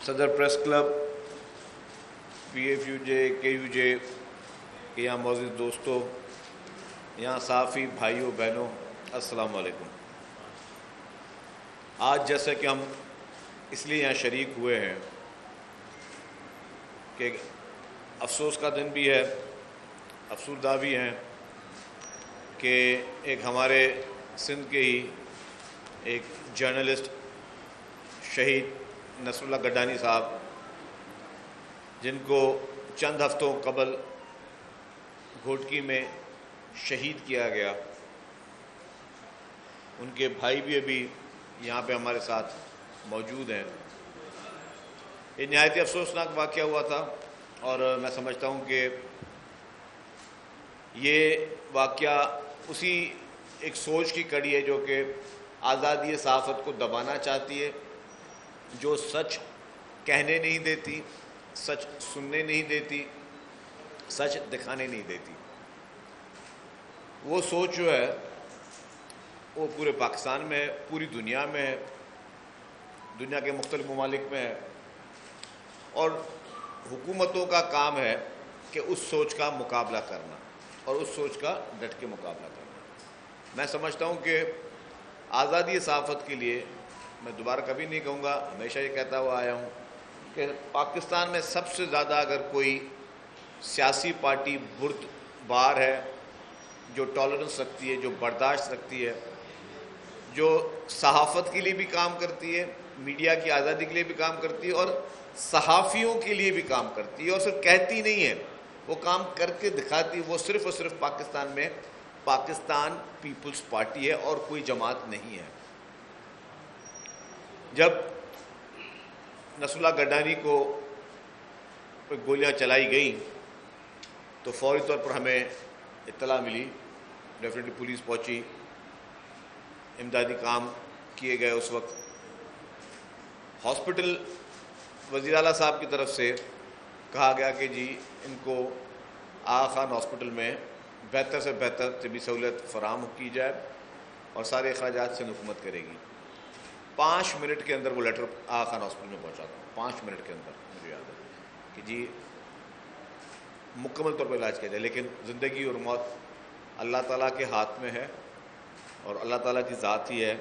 صدر press club P F U J K U J کے یہاں موجود دوستوں، یہاں صحافی بھائیوں بہنوں، السلام علیکم۔ آج جیسا کہ ہم اس لیے یہاں شریک ہوئے ہیں کہ افسوس کا دن بھی ہے، افسردہ بھی ہیں کہ ایک ہمارے سندھ کے ہی ایک جرنلسٹ شہید نصر اللہ گڈانی صاحب، جن کو چند ہفتوں قبل گھوٹکی میں شہید کیا گیا، ان کے بھائی بھی ابھی یہاں پہ ہمارے ساتھ موجود ہیں۔ یہ نہایت ہی افسوسناک واقعہ ہوا تھا اور میں سمجھتا ہوں کہ یہ واقعہ اسی ایک سوچ کی کڑی ہے جو کہ آزادی صحافت کو دبانا چاہتی ہے، جو سچ کہنے نہیں دیتی، سچ سننے نہیں دیتی، سچ دکھانے نہیں دیتی۔ وہ سوچ جو ہے وہ پورے پاکستان میں ہے، پوری دنیا میں ہے، دنیا کے مختلف ممالک میں ہے، اور حکومتوں کا کام ہے کہ اس سوچ کا مقابلہ کرنا اور اس سوچ کا ڈٹ کے مقابلہ کرنا۔ میں سمجھتا ہوں کہ آزادی صحافت کے لیے میں دوبارہ کبھی نہیں کہوں گا، ہمیشہ یہ کہتا ہوا آیا ہوں کہ پاکستان میں سب سے زیادہ اگر کوئی سیاسی پارٹی بردبار ہے، جو ٹالرنس رکھتی ہے، جو برداشت رکھتی ہے، جو صحافت کے لیے بھی کام کرتی ہے، میڈیا کی آزادی کے لیے بھی کام کرتی ہے اور صحافیوں کے لیے بھی کام کرتی ہے، اور صرف کہتی نہیں ہے، وہ کام کر کے دکھاتی ہے، وہ صرف اور صرف پاکستان میں پاکستان پیپلز پارٹی ہے اور کوئی جماعت نہیں ہے۔ جب نصر اللہ گڈانی کو گولیاں چلائی گئیں تو فوری طور پر ہمیں اطلاع ملی، ڈیفینیٹلی پولیس پہنچی، امدادی کام کیے گئے۔ اس وقت ہاسپٹل وزیر اعلیٰ صاحب کی طرف سے کہا گیا کہ جی ان کو آغا خان ہاسپٹل میں بہتر سے بہتر طبی سہولت فراہم کی جائے اور سارے اخراجات سے حکومت کرے گی۔ 5 منٹ کے اندر وہ لیٹر آغا خان ہاسپٹل میں پہنچا تھا، 5 منٹ کے اندر مجھے یاد ہے کہ جی مکمل طور پر علاج کیا جائے، لیکن زندگی اور موت اللہ تعالیٰ کے ہاتھ میں ہے اور اللہ تعالیٰ کی ذات ہی ہے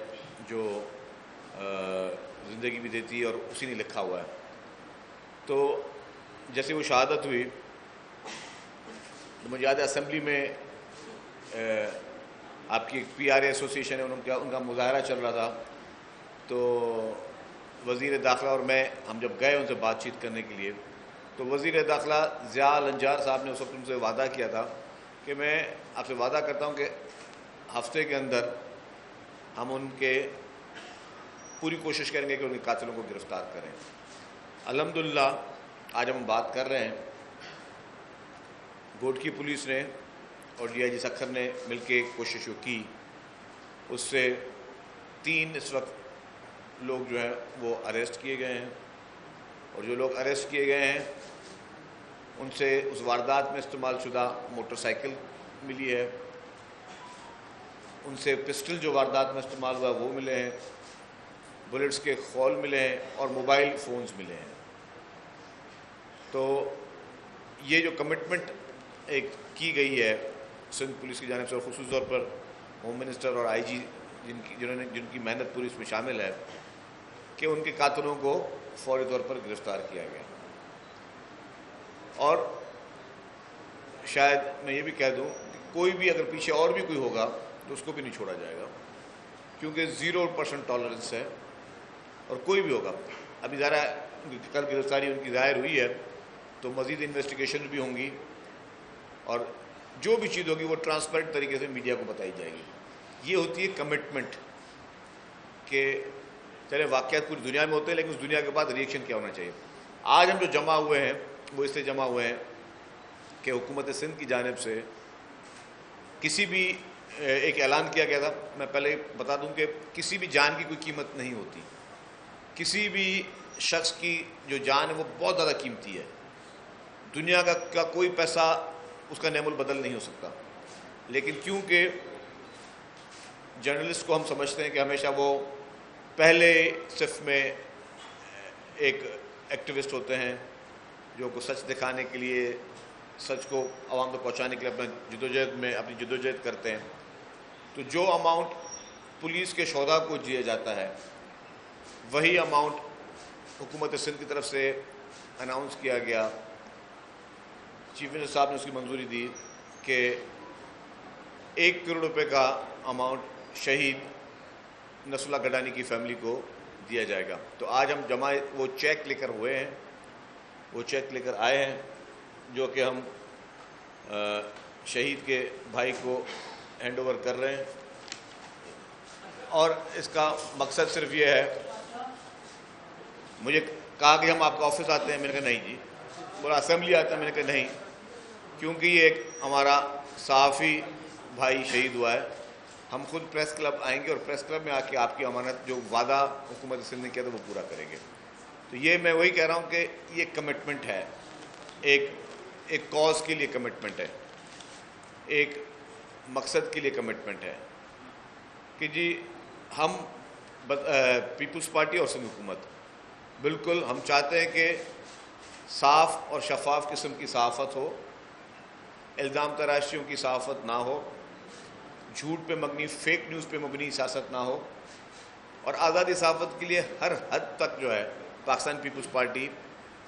جو زندگی بھی دیتی ہے اور اسی نے لکھا ہوا ہے۔ تو جیسے وہ شہادت ہوئی تو مجھے یاد ہے اسمبلی میں آپ کی ایک پی آر اے ایسوسیشن ہے، ان کا مظاہرہ چل رہا تھا، تو وزیر داخلہ اور میں ہم جب گئے ان سے بات چیت کرنے کے لیے تو وزیر داخلہ ضیاء الانجار صاحب نے اس وقت ان سے وعدہ کیا تھا کہ میں آپ سے وعدہ کرتا ہوں کہ ہفتے کے اندر ہم ان کے پوری کوشش کریں گے کہ ان کے قاتلوں کو گرفتار کریں۔ الحمدللہ آج ہم بات کر رہے ہیں، گھوٹکی پولیس نے اور ڈی آئی جی سکھر نے مل کے کوشش کی، اس سے 3 اس وقت لوگ جو ہیں وہ اریسٹ کیے گئے ہیں، اور جو لوگ اریسٹ کیے گئے ہیں ان سے اس واردات میں استعمال شدہ موٹر سائیکل ملی ہے، ان سے پسٹل جو واردات میں استعمال ہوا وہ ملے ہیں، بلٹس کے خول ملے ہیں اور موبائل فونز ملے ہیں۔ تو یہ جو کمٹمنٹ ایک کی گئی ہے سندھ پولیس کی جانب سے، اور خصوصی طور پر ہوم منسٹر اور آئی جی جن کی محنت پوری اس میں شامل ہے، کہ ان کے قاتلوں کو فوری طور پر گرفتار کیا گیا۔ اور شاید میں یہ بھی کہہ دوں کہ کوئی بھی اگر پیچھے اور بھی کوئی ہوگا تو اس کو بھی نہیں چھوڑا جائے گا، کیونکہ 0% ٹالرنس ہے، اور کوئی بھی ہوگا۔ ابھی ذرا کل گرفتاری ان کی ظاہر ہوئی ہے تو مزید انویسٹیگیشن بھی ہوں گی، اور جو بھی چیز ہوگی وہ ٹرانسپیرنٹ طریقے سے میڈیا کو بتائی جائے گی۔ یہ ہوتی ہے کمٹمنٹ کہ چلے واقعات پوری دنیا میں ہوتے ہیں لیکن اس دنیا کے بعد ریئیکشن کیا ہونا چاہیے۔ آج ہم جو جمع ہوئے ہیں وہ اس سے جمع ہوئے ہیں کہ حکومت سندھ کی جانب سے کسی بھی ایک اعلان کیا گیا تھا، میں پہلے بتا دوں کہ کسی بھی جان کی کوئی قیمت نہیں ہوتی، کسی بھی شخص کی جو جان ہے وہ بہت زیادہ قیمتی ہے، دنیا کا کوئی پیسہ اس کا نعم البدل نہیں ہو سکتا، لیکن کیونکہ جرنلسٹ کو ہم سمجھتے ہیں کہ ہمیشہ وہ پہلے صف میں ایک ایکٹیوسٹ ہوتے ہیں جو کو سچ دکھانے کے لیے، سچ کو عوام تک پہنچانے کے لیے اپنی جدوجہد کرتے ہیں، تو جو اماؤنٹ پولیس کے شہداء کو دیا جاتا ہے وہی اماؤنٹ حکومت سندھ کی طرف سے اناؤنس کیا گیا، چیف منسٹر صاحب نے اس کی منظوری دی کہ 1 کروڑ روپے کا اماؤنٹ شہید نصر اللہ گڈانی کی فیملی کو دیا جائے گا۔ تو آج ہم جمع وہ چیک لے کر ہوئے ہیں، وہ چیک لے کر آئے ہیں جو کہ ہم شہید کے بھائی کو ہینڈ اوور کر رہے ہیں، اور اس کا مقصد صرف یہ ہے، مجھے کہا کہ ہم آپ کا آفس آتے ہیں، میں نے کہا نہیں جی، بولا اسمبلی آتا ہے، میں نے کہا نہیں، کیونکہ یہ ایک ہمارا صحافی بھائی شہید ہوا ہے، ہم خود پریس کلب آئیں گے اور پریس کلب میں آ کے آپ کی امانت جو وعدہ حکومت سندھ نے کیا تھا وہ پورا کریں گے۔ تو یہ میں وہی کہہ رہا ہوں کہ یہ کمٹمنٹ ہے، ایک کاز کے لیے کمٹمنٹ ہے، ایک مقصد کے لیے کمٹمنٹ ہے کہ جی ہم پیپلز پارٹی اور سندھ حکومت بالکل ہم چاہتے ہیں کہ صاف اور شفاف قسم کی صحافت ہو، الزام تراشیوں کی صحافت نہ ہو، جھوٹ پہ مبنی فیک نیوز پہ مبنی سیاست نہ ہو، اور آزادی صحافت کے لیے ہر حد تک جو ہے پاکستان پیپلز پارٹی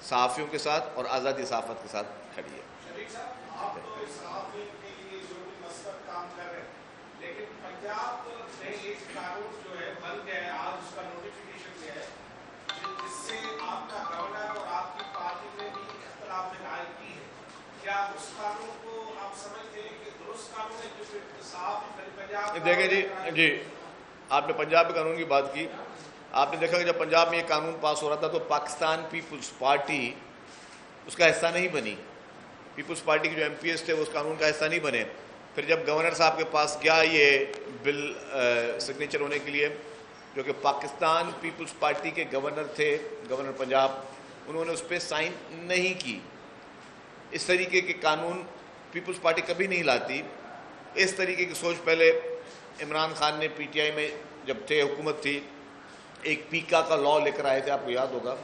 صحافیوں کے ساتھ اور آزادی صحافت کے ساتھ کھڑی ہے۔ شریف صاحب، آپ تو صحافیوں کے لیے جو بھی مثبت کام کر رہے ہیں، لیکن پنجاب میں ایک قانون جو ہے بن گیا ہے، آج اس کا نوٹیفیکیشن گیا ہے، جس سے آپ کا گورنر اور آپ کی پارٹی میں بھی اختلاف دکھائی کی ہے۔ کیا اس قانون کو آپ سمجھتے ہیں کہ درست قانون ہے جو صحافی پنجاب؟ دیکھیں جی آپ نے پنجاب کے قانون کی بات کی، آپ نے دیکھا کہ جب پنجاب میں یہ قانون پاس ہو رہا تھا تو پاکستان پیپلز پارٹی اس کا حصہ نہیں بنی، پیپلز پارٹی کے جو ایم پی ایس تھے وہ اس قانون کا حصہ نہیں بنے۔ پھر جب گورنر صاحب کے پاس گیا یہ بل سگنیچر ہونے کے لیے، جو کہ پاکستان پیپلز پارٹی کے گورنر تھے، گورنر پنجاب، انہوں نے اس پہ سائن نہیں کی۔ اس طریقے کے قانون پیپلز پارٹی کبھی نہیں لاتی۔ اس طریقے کی سوچ پہلے عمران خان نے پی ٹی آئی میں جب تھے، حکومت تھی، ایک پیکا کا لاء لے کر آئے تھے، آپ کو یاد ہوگا،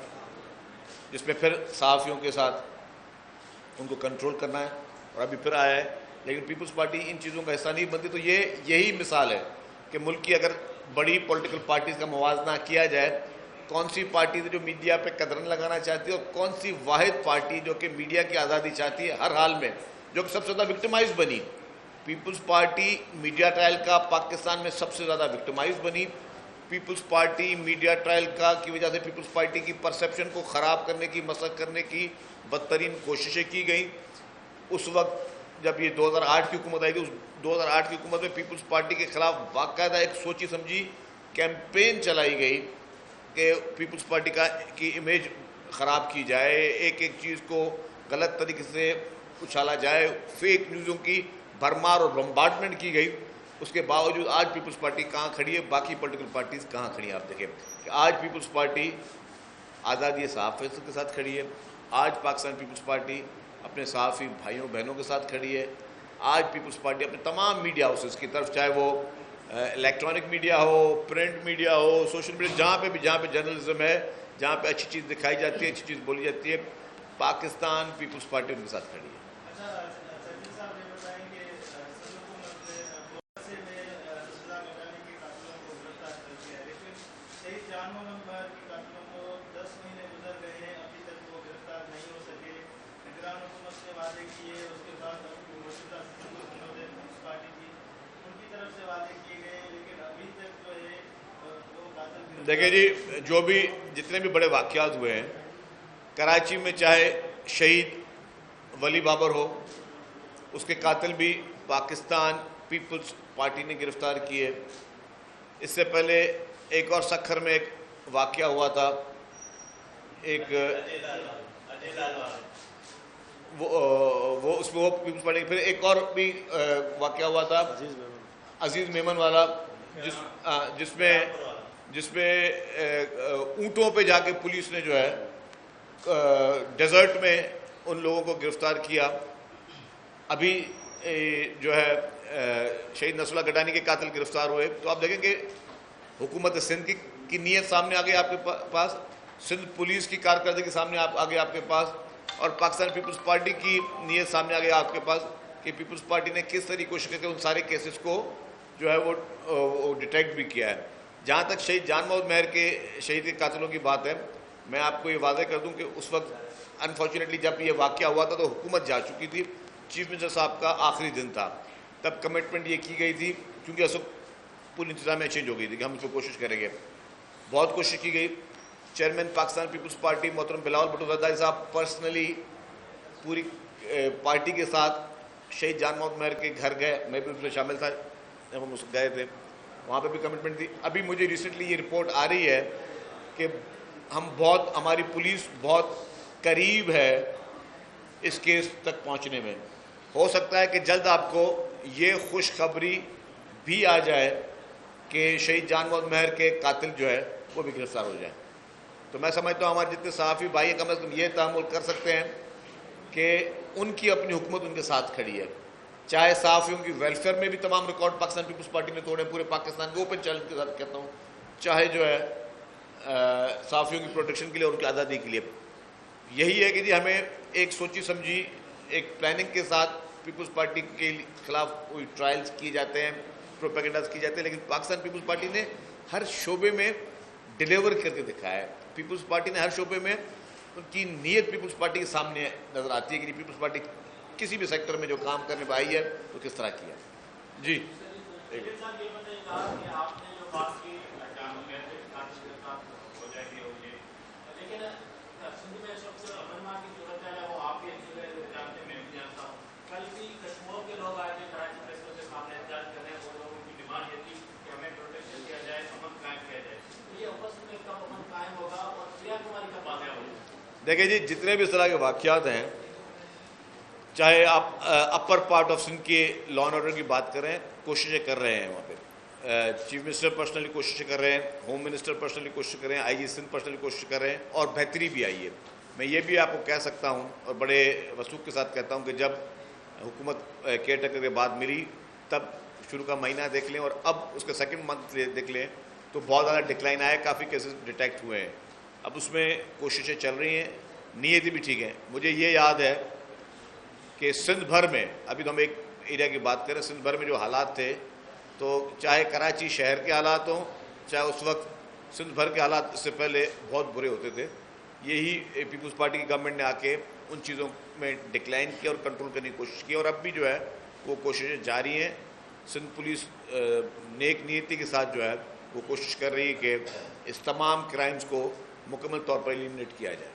جس میں پھر صحافیوں کے ساتھ ان کو کنٹرول کرنا ہے، اور ابھی پھر آیا ہے، لیکن پیپلز پارٹی ان چیزوں کا حصہ نہیں بنتی۔ تو یہی مثال ہے کہ ملک کی اگر بڑی پولیٹیکل پارٹیز کا موازنہ کیا جائے، کون سی پارٹی جو میڈیا پہ قدرن لگانا چاہتی ہے اور کون سی واحد پارٹی جو کہ میڈیا کی آزادی چاہتی ہے ہر حال میں، جو کہ سب سے زیادہ وکٹمائز بنی۔ پیپلز پارٹی میڈیا ٹرائل کا پاکستان میں سب سے زیادہ وکٹمائز بنی۔ پیپلز پارٹی میڈیا ٹرائل کی وجہ سے پیپلز پارٹی کی پرسیپشن کو خراب کرنے کی، مسخ کرنے کی بدترین کوششیں کی گئیں۔ اس وقت جب یہ 2008 کی حکومت آئی تھی، اس 2008 کی حکومت میں پیپلز پارٹی کے خلاف باقاعدہ ایک سوچی سمجھی کیمپین چلائی گئی کہ پیپلز پارٹی کی امیج خراب کی جائے، ایک ایک چیز کو غلط طریقے سے اچھالا جائے، فیک نیوزوں کی بھرمار اور بمبارڈمنٹ کی گئی۔ اس کے باوجود آج پیپلز پارٹی کہاں کھڑی ہے، باقی پولیٹیکل پارٹیز کہاں کھڑی ہیں؟ آپ دیکھیں کہ آج پیپلز پارٹی آزادی صحافت کے ساتھ کھڑی ہے، آج پاکستان پیپلز پارٹی اپنے صحافی بھائیوں بہنوں کے ساتھ کھڑی ہے، آج پیپلز پارٹی اپنے تمام میڈیا ہاؤسز کی طرف، چاہے وہ الیکٹرانک میڈیا ہو، پرنٹ میڈیا ہو، سوشل میڈیا، جہاں پہ جرنلزم ہے، جہاں پہ اچھی چیز دکھائی جاتی ہے، اچھی چیز بولی جاتی ہے، پاکستان پیپلز پارٹی ان کے ساتھ کھڑی ہے۔ دیکھیں جی، جو بھی جتنے بھی بڑے واقعات ہوئے ہیں کراچی میں، چاہے شہید ولی بابر ہو، اس کے قاتل بھی پاکستان پیپلز پارٹی نے گرفتار کیے۔ اس سے پہلے ایک اور سکھر میں ایک واقعہ ہوا تھا، ایک وہ اس میں وہ پیپلز پارٹی، پھر ایک اور بھی واقعہ ہوا تھا عزیز میمن والا، جس میں اونٹوں پہ جا کے پولیس نے جو ہے ڈیزرٹ میں ان لوگوں کو گرفتار کیا۔ ابھی جو ہے شہید نصر اللہ گڈانی کے قاتل گرفتار ہوئے۔ تو آپ دیکھیں کہ حکومت سندھ کی نیت سامنے آ گئی آپ کے پاس سندھ پولیس کی کارکردگی سامنے آگے آپ کے پاس، اور پاکستان پیپلز پارٹی کی نیت سامنے آ گئی آپ کے پاس کہ پیپلز پارٹی نے کس طریقے کوشش کر کے ان سارے کیسز کو جو ہے وہ ڈیٹیکٹ بھی کیا ہے۔ جہاں تک شہید جان محمد مہر کے شہید کے قاتلوں کی بات ہے، میں آپ کو یہ واضح کر دوں کہ اس وقت انفارچونیٹلی جب یہ واقعہ ہوا تھا تو حکومت جا چکی تھی، چیف منسٹر صاحب کا آخری دن تھا، تب کمٹمنٹ یہ کی گئی تھی، کیونکہ اس وقت پوری انتظامیہ چینج ہو گئی تھی کہ ہم اس کو کوشش کریں گے، بہت کوشش کی گئی۔ چیئرمین پاکستان پیپلز پارٹی محترم بلاول بھٹو زرداری صاحب پرسنلی پوری پارٹی کے ساتھ شہید جان محمد مہر کے گھر گئے، میں بھی اس میں شامل تھا جب ہم اس گئے تھے، وہاں پہ بھی کمٹمنٹ تھی۔ ابھی مجھے ریسنٹلی یہ رپورٹ آ رہی ہے کہ ہماری پولیس بہت قریب ہے اس کیس تک پہنچنے میں، ہو سکتا ہے کہ جلد آپ کو یہ خوشخبری بھی آ جائے کہ شہید جان محمد مہر کے قاتل جو ہے وہ بھی گرفتار ہو جائیں۔ تو میں سمجھتا ہوں ہمارے جتنے صحافی بھائی کم از کم یہ تحمل کر سکتے ہیں کہ ان کی اپنی حکومت ان کے ساتھ کھڑی ہے، چاہے صحافیوں کی ویلفیئر میں بھی تمام ریکارڈ پاکستان پیپلز پارٹی نے توڑے، پورے پاکستان کے اوپن چیلنج کے ساتھ کہتا ہوں، چاہے جو ہے صحافیوں کی پروٹیکشن کے لیے اور ان کی آزادی کے لیے۔ یہی ہے کہ جی ہمیں ایک سوچی سمجھی ایک پلاننگ کے ساتھ پیپلز پارٹی کے خلاف کوئی ٹرائلز کیے جاتے ہیں، پروپیگنڈاز کیے جاتے ہیں، لیکن پاکستان پیپلز پارٹی نے ہر شعبے میں ڈیلیور کر کے دکھایا ہے۔ پیپلز پارٹی نے ہر شعبے میں ان کی نیت پیپلز پارٹی کے سامنے نظر آتی ہے کہ پیپلز پارٹی کسی بھی سیکٹر میں جو کام کرنے میں آئی ہے تو کس طرح کیا۔ جی دیکھیں جی جتنے بھی اس طرح کے واقعات ہیں، چاہے آپ اپر پارٹ آف سندھ کے لا اینڈ آرڈر کی بات کریں، کوششیں کر رہے ہیں وہاں پہ، چیف منسٹر پرسنلی کوششیں کر رہے ہیں، ہوم منسٹر پرسنلی کوشش کر رہے ہیں، آئی جی سندھ پرسنلی کوشش کر رہے ہیں، اور بہتری بھی آئی ہے۔ میں یہ بھی آپ کو کہہ سکتا ہوں اور بڑے وثوق کے ساتھ کہتا ہوں کہ جب حکومت کیئر ٹیکر کے بعد ملی تب شروع کا مہینہ دیکھ لیں اور اب اس کا سیکنڈ منتھ دیکھ لیں تو بہت زیادہ ڈکلائن آیا ہے، کافی کیسز ڈیٹیکٹ ہوئے ہیں، اب اس میں کوششیں چل رہی ہیں، نیتیں بھی ٹھیک ہیں۔ مجھے یہ یاد ہے کہ سندھ بھر میں، ابھی تو ہم ایک ایریا کی بات کریں، سندھ بھر میں جو حالات تھے تو چاہے کراچی شہر کے حالات ہوں، چاہے اس وقت سندھ بھر کے حالات اس سے پہلے بہت برے ہوتے تھے، یہی پیپلز پارٹی کی گورنمنٹ نے آ کے ان چیزوں میں ڈکلائن کیا اور کنٹرول کرنے کی کوشش کی، اور اب بھی جو ہے وہ کوششیں جاری ہیں۔ سندھ پولیس نیک نیتی کے ساتھ جو ہے وہ کوشش کر رہی ہے کہ اس تمام کرائمز کو مکمل طور پر ایلیمنیٹ کیا جائے۔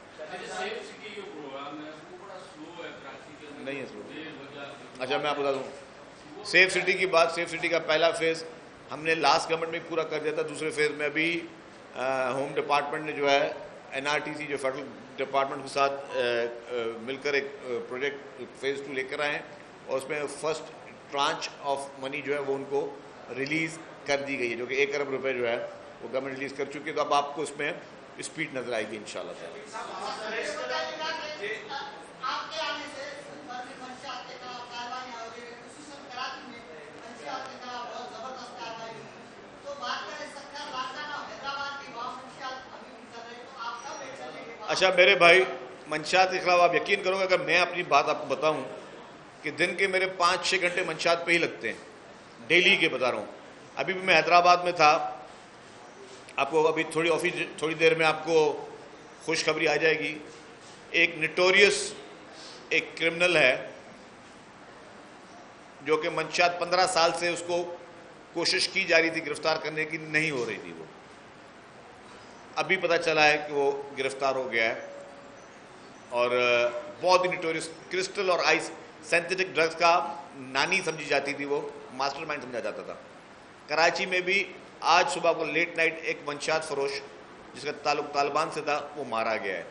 نہیں ہے سلو، اچھا میں آپ بتا دوں، سیف سٹی کی بات، سیف سٹی کا پہلا فیز ہم نے لاسٹ گورنمنٹ میں پورا کر دیا تھا، دوسرے فیز میں ابھی ہوم ڈپارٹمنٹ نے جو ہے این آر ٹی سی جو فیڈرل ڈپارٹمنٹ کے ساتھ مل کر ایک پروجیکٹ فیز 2 لے کر آئے ہیں، اور اس میں فرسٹ ٹرانچ آف منی جو ہے وہ ان کو ریلیز کر دی گئی ہے، جو کہ 1 ارب روپے جو ہے وہ گورنمنٹ ریلیز کر چکی ہے، تو اب آپ کو اس میں اسپیڈ نظر آئے گی انشاءاللہ تعالی۔ اچھا میرے بھائی، منشیات کے خلاف آپ یقین کرو گے اگر میں اپنی بات آپ کو بتاؤں کہ دن کے میرے 5-6 گھنٹے منشیات پہ ہی لگتے ہیں، ڈیلی کے بتا رہا ہوں۔ ابھی بھی میں حیدرآباد میں تھا، آپ کو ابھی تھوڑی دیر میں آپ کو خوشخبری آ جائے گی، ایک نٹوریس ایک کرمنل ہے جو کہ منشیات 15 سال سے اس کو کوشش کی جا رہی تھی گرفتار کرنے کی، نہیں ہو رہی تھی، وہ ابھی پتہ چلا ہے کہ وہ گرفتار ہو گیا ہے، اور بہت ہی نٹوریس کرسٹل اور آئس سینتھیٹک ڈرگز کا نانی سمجھی جاتی تھی، وہ ماسٹر مائنڈ سمجھا جاتا تھا۔ کراچی میں بھی آج صبح کو لیٹ نائٹ ایک منشیات فروش جس کا تعلق طالبان سے تھا وہ مارا گیا ہے۔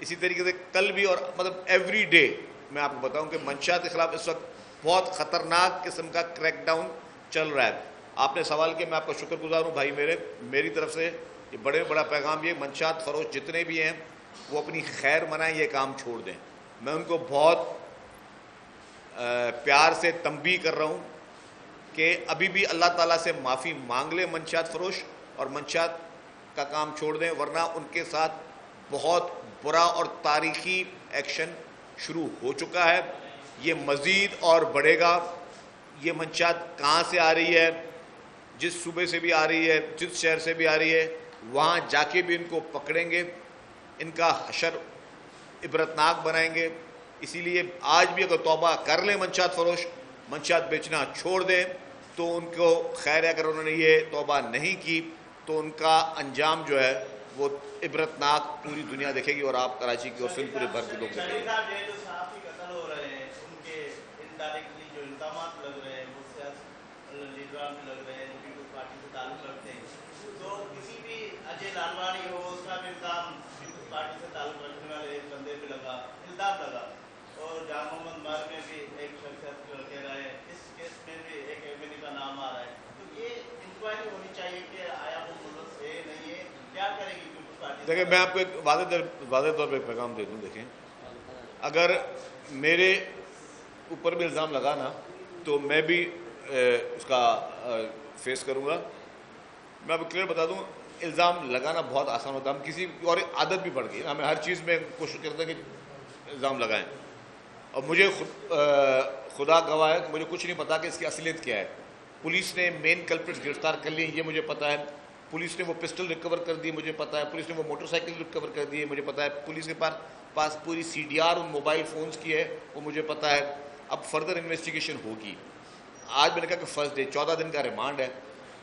اسی طریقے سے کل بھی، اور مطلب ایوری ڈے میں آپ کو بتاؤں کہ منشیات کے خلاف اس وقت بہت خطرناک قسم کا کریک ڈاؤن چل رہا ہے۔ آپ نے سوال کیا، میں آپ کا شکر گزار ہوں بھائی، میری طرف سے یہ بڑا پیغام یہ، منشیات فروش جتنے بھی ہیں وہ اپنی خیر منائیں، یہ کام چھوڑ دیں۔ میں ان کو بہت پیار سے تنبیہ کر رہا ہوں کہ ابھی بھی اللہ تعالیٰ سے معافی مانگ لیں منشیات فروش، اور منشیات کا کام چھوڑ دیں، ورنہ ان کے ساتھ بہت برا اور تاریخی ایکشن شروع ہو چکا ہے، یہ مزید اور بڑھے گا۔ یہ منشیات کہاں سے آ رہی ہے، جس صوبے سے بھی آ رہی ہے، جس شہر سے بھی آ رہی ہے، وہاں جا کے بھی ان کو پکڑیں گے، ان کا حشر عبرتناک بنائیں گے۔ اسی لیے آج بھی اگر توبہ کر لیں منشیات فروش، منشیات بیچنا چھوڑ دیں، تو ان کو خیر ہے۔ اگر انہوں نے یہ توبہ نہیں کی تو ان کا انجام جو ہے وہ عبرتناک پوری دنیا دیکھے گی، اور آپ کراچی کی اور سندھ پورے بھر کے لوگ دیکھیں گے۔ جو صحافی قتل ہو رہے ہیں ان کے انڈائریکٹلی جو الزامات لگ رہے ہیں وہ سیاسی لیڈران پہ لگ رہے ہیں جو پیپلز پارٹی سے تعلق رکھتے ہیں، تو کسی بھی اجے لالوانی ہو اس کا بھی الزام پیپلز پارٹی سے تعلق رکھنے والے ایک بندے پہ لگا، الزام لگا، اور جان محمد مار میں بھی ایک شخصیت کہہ رہا ہے، اس کیس میں بھی ایک ایمنی کا نام آ رہا ہے۔ تو یہ انکوائری ہونی چاہیے کہ آیا وہ ملوث ہے نہیں ہے، کیا کرے گی پیپلز پارٹی؟ دیکھیں میں آپ کو ایک واضح طور پہ پیغام دے دوں، دیکھیں اگر میرے اوپر بھی الزام لگا نا تو میں بھی اس کا فیس کروں گا۔ میں آپ کو کلیئر بتا دوں، الزام لگانا بہت آسان ہوتا ہے، ہم کسی اور عادت بھی پڑ گئی، ہمیں ہر چیز میں کوشش کرتے ہیں کہ الزام لگائیں، اور مجھے خدا گواہ ہے کہ مجھے کچھ نہیں پتا کہ اس کی اصلیت کیا ہے۔ پولیس نے مین کلپریٹ گرفتار کر لیے، یہ مجھے پتا ہے، پولیس نے وہ پسٹل ریکور کر دی مجھے پتا ہے، پولیس نے وہ موٹر سائیکل ریکور کر دی مجھے پتا ہے، پولیس کے پاس پوری سی ڈی آر ان موبائل فونز کی ہے، وہ مجھے پتا ہے۔ اب فردر انویسٹیگیشن ہوگی۔ آج میں نے کہا کہ فرسٹ ڈے 14 دن کا ریمانڈ ہے،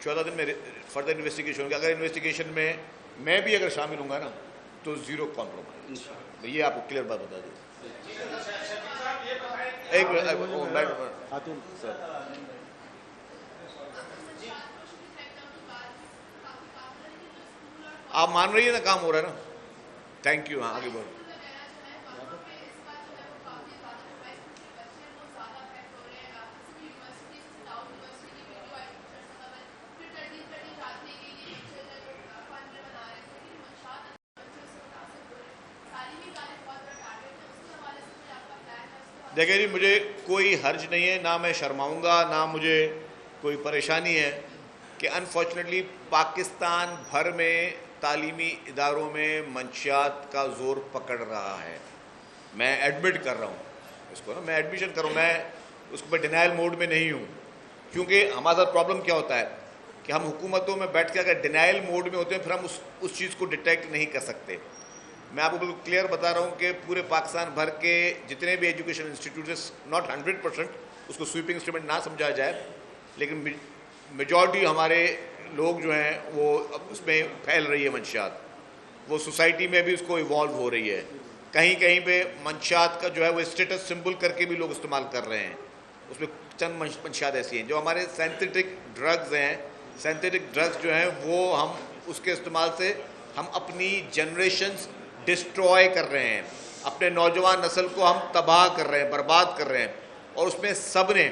14 دن میں فردر انویسٹیگیشن ہوگی۔ اگر انویسٹیگیشن میں میں بھی اگر شامل ہوں گا نا تو زیرو کمپرومائز، یہ آپ کو کلیئر بات بتا دوں۔ ایک خاتون سر، آپ مان رہی ہیں نا کام ہو رہا ہے نا، تھینک یو۔ ہاں آگے بڑھو۔ دیکھیں جی مجھے کوئی حرج نہیں ہے، نہ میں شرماؤں گا، نہ مجھے کوئی پریشانی ہے کہ انفارچونیٹلی پاکستان بھر میں تعلیمی اداروں میں منشیات کا زور پکڑ رہا ہے۔ میں ایڈمٹ کر رہا ہوں اس کو نا، میں ایڈمیشن کر رہا ہوں، میں اس کو ڈینائل موڈ میں نہیں ہوں، کیونکہ ہمارا ساتھ پرابلم کیا ہوتا ہے کہ ہم حکومتوں میں بیٹھ کے اگر ڈینائل موڈ میں ہوتے ہیں پھر ہم اس چیز کو ڈیٹیکٹ نہیں کر سکتے۔ میں آپ کو بالکل کلیئر بتا رہا ہوں کہ پورے پاکستان بھر کے جتنے بھی ایجوکیشن انسٹیٹیوٹس، ناٹ 100% اس کو سویپنگ انسٹرومنٹ نہ سمجھا جائے، لیکن میجورٹی ہمارے لوگ جو ہیں وہ اس میں پھیل رہی ہے منشیات، وہ سوسائٹی میں بھی اس کو ایوالو ہو رہی ہے۔ کہیں کہیں پہ منشیات کا جو ہے وہ اسٹیٹس سمبل کر کے بھی لوگ استعمال کر رہے ہیں۔ اس میں چند منشیات ایسی ہیں جو ہمارے سینتھیٹک ڈرگز ہیں، سینتھیٹک ڈرگز جو ہیں وہ ہم اس کے استعمال سے ہم اپنی جنریشنز ڈسٹروائے کر رہے ہیں، اپنے نوجوان نسل کو ہم تباہ کر رہے ہیں، برباد کر رہے ہیں، اور اس میں سب نے،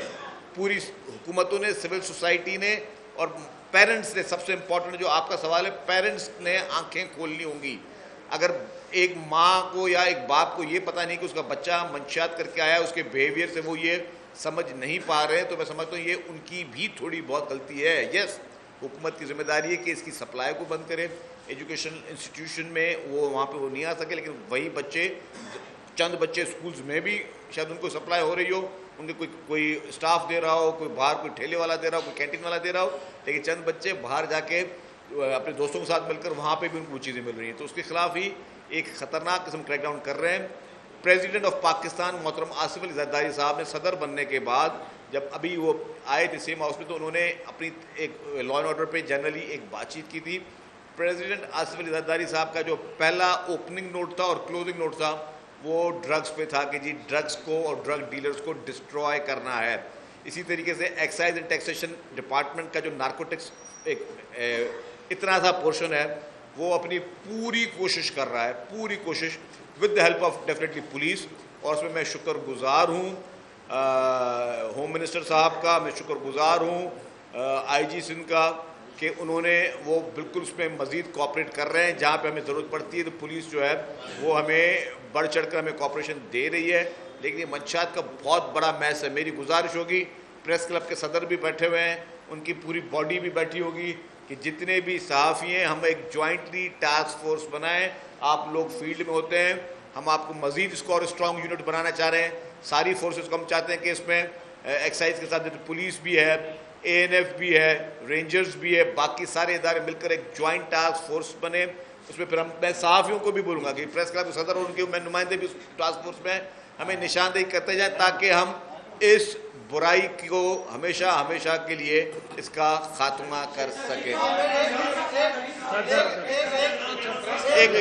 پوری حکومتوں نے، سول سوسائٹی نے اور پیرنٹس نے، سب سے امپورٹنٹ جو آپ کا سوال ہے، پیرنٹس نے آنکھیں کھولنی ہوں گی۔ اگر ایک ماں کو یا ایک باپ کو یہ پتہ نہیں کہ اس کا بچہ منشیات کر کے آیا، اس کے بیہیویئر سے وہ یہ سمجھ نہیں پا رہے، تو میں سمجھتا ہوں یہ ان کی بھی تھوڑی بہت غلطی ہے۔ یس، حکومت کی ذمہ داری ہے کہ اس کی سپلائی کو بند کرے، ایجوکیشن انسٹیٹیوشن میں وہ وہاں پہ وہ نہیں آ سکے، لیکن وہی بچے، چند بچے سکولز میں بھی شاید ان کو سپلائی ہو رہی ہو، ان کے کوئی اسٹاف دے رہا ہو، کوئی باہر کوئی ٹھیلے والا دے رہا ہو، کوئی کینٹین والا دے رہا ہو، لیکن چند بچے باہر جا کے اپنے دوستوں کے ساتھ مل کر وہاں پہ بھی ان کو وہ چیزیں مل رہی ہیں، تو اس کے خلاف ہی ایک خطرناک قسم کریک ڈاؤن کر رہے ہیں۔ پریزیڈنٹ آف پاکستان محترم آصف علی زرداری صاحب نے صدر بننے کے بعد جب ابھی وہ آئے تھے سیم ہاؤس میں، تو انہوں نے اپنی ایک لا اینڈ آرڈر پہ جنرلی ایک بات چیت کی تھی۔ پریزیڈنٹ آصف علی زرداری صاحب کا جو پہلا اوپننگ نوٹ تھا اور کلوزنگ نوٹ تھا وہ ڈرگز پہ تھا کہ جی ڈرگز کو اور ڈرگ ڈیلرز کو ڈسٹروائے کرنا ہے۔ اسی طریقے سے ایکسائز اینڈ ٹیکسیشن ڈپارٹمنٹ کا جو نارکوٹکس ایک اتنا سا پورشن ہے، وہ اپنی پوری کوشش کر رہا ہے، پوری کوشش with the help of definitely police, اور اس میں میں شکر گزار ہوں ہوم منسٹر صاحب کا، میں شکر گزار ہوں آئی جی سندھ کا کہ انہوں نے وہ بالکل اس میں مزید کوآپریٹ کر رہے ہیں۔ جہاں پہ ہمیں ضرورت پڑتی ہے تو پولیس جو ہے وہ ہمیں بڑھ چڑھ کر ہمیں کوآپریشن دے رہی ہے، لیکن یہ منشیات کا بہت بڑا میس ہے۔ میری گزارش ہوگی، پریس کلب کے صدر بھی بیٹھے ہوئے ہیں، ان کی پوری باڈی بھی بیٹھی ہوگی، کہ جتنے بھی صحافی ہیں ہم ایک جوائنٹلی ٹاسک فورس بنائیں. آپ لوگ فیلڈ میں ہوتے ہیں, ہم آپ کو مزید اس کو اور اسٹرانگ یونٹ بنانا چاہ رہے ہیں. ساری فورسز کو ہم چاہتے ہیں کہ اس میں ایکسائز کے ساتھ پولیس بھی ہے, اے این ایف بھی ہے, رینجرز بھی ہے, باقی سارے ادارے مل کر ایک جوائنٹ ٹاسک فورس بنے. اس میں پھر میں صحافیوں کو بھی بولوں گا کہ پریس کلب کے صدر اور ان کے میں نمائندے بھی اس ٹاسک فورس میں ہمیں نشاندہی کرتے جائیں تاکہ ہم اس برائی کو ہمیشہ کے لیے اس کا خاتمہ کر سکیں. ایک